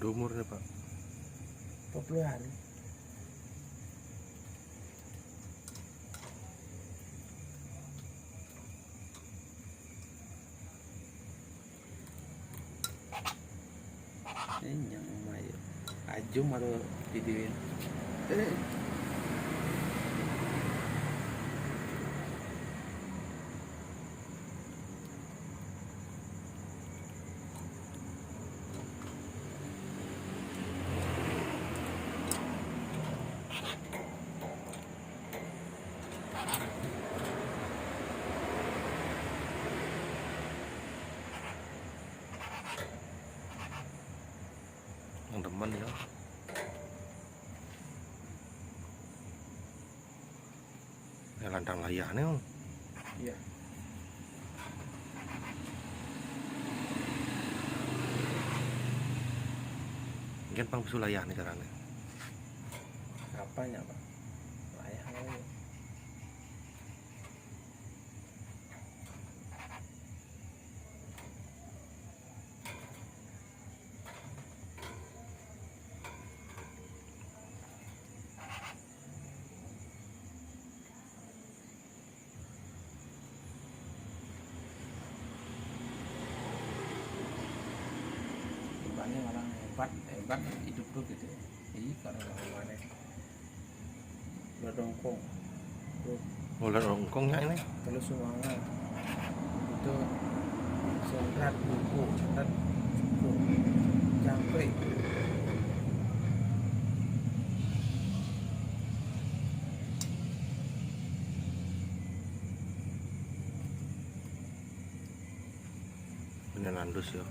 Udah umurnya Pak? 40 hari. Ini yang mayu ajum atau videoin yang teman ya. Ya landang layane Om. iya. Mungkin pang bisu layane carane. Apanya Pak? Layah aja. Hebatnya malah hebat hidup tuh gitu ya. Iya karena mana berdongkong tuh Ular ongkongnya ini. terus semangat itu serat buku serat cukup capek Bener landus ya.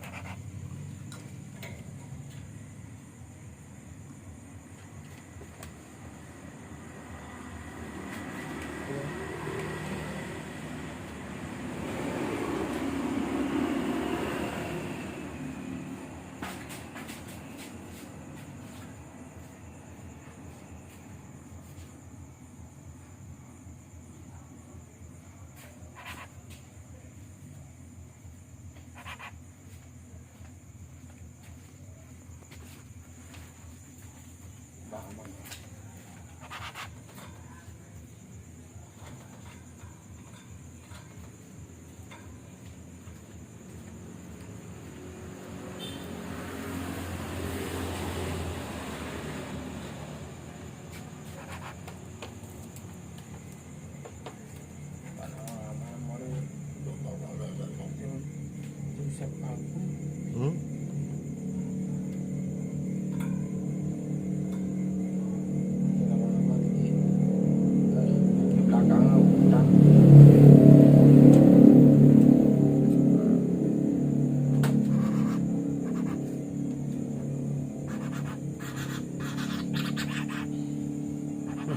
bangun siapa aku lama-lama lagi di belakang hutan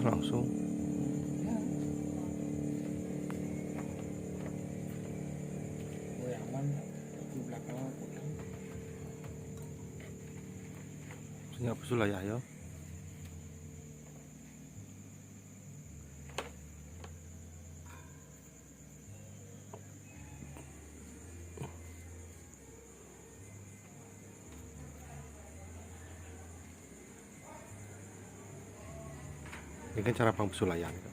Langsung. ya gue aman di belakang hutan Nggak bisu layah ya. Ini kan cara pang bisu layah gitu.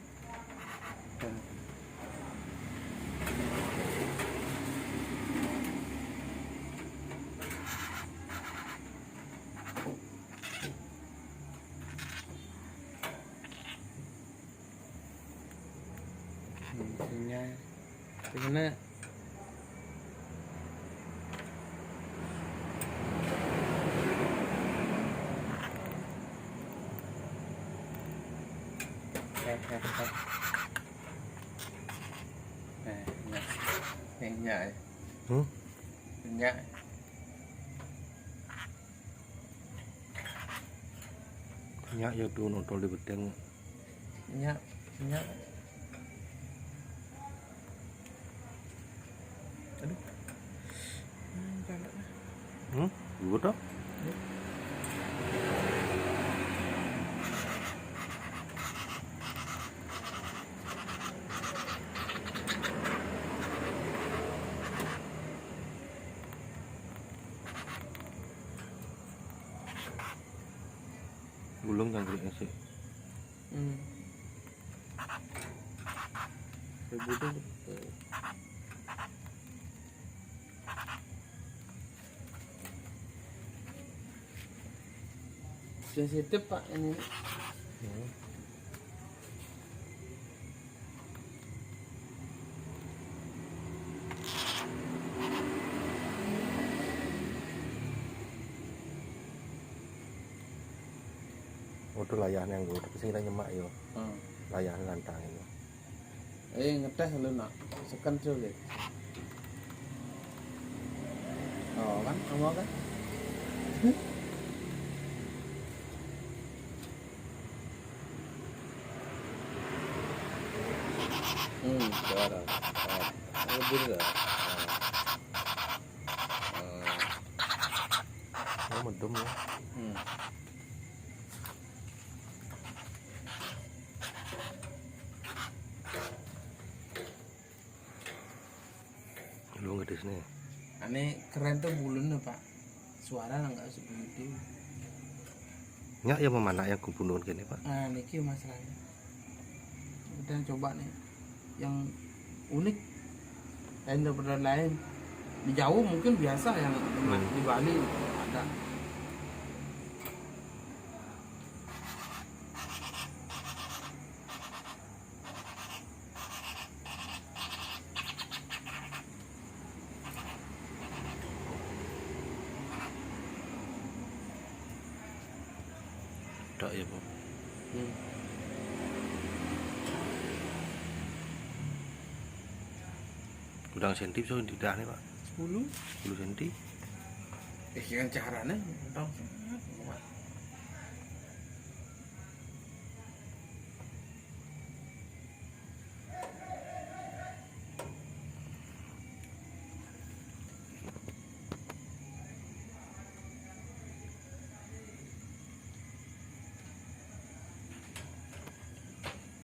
Punya gimana minyak minyak Minyak ya tuh nonton di bedeng. minyak minyak aduh galak Gue toh. Gulung jangkriknya sih. Rebutan sensitif pak ini. Udah layahnya yang gue, tapi sih kita nyemak yo. Layah lantang ini. Ngetes lu nak sekan sulit. Oh kan, kamu kan? Suara. Lebih dah. Oh, medem ya. Lu gede sini. Aneh keren tuh bulunya pak. Suara nggak sebegitu. Nyak ya mana yang kubunuh gini pak. Nah niki masalahnya. Kita coba nih yang unik lain daripada lain. Di jauh mungkin biasa yang di Bali ada. Tak ya pak. Udang senti so tidak nih pak. 10 10 senti. kan caranya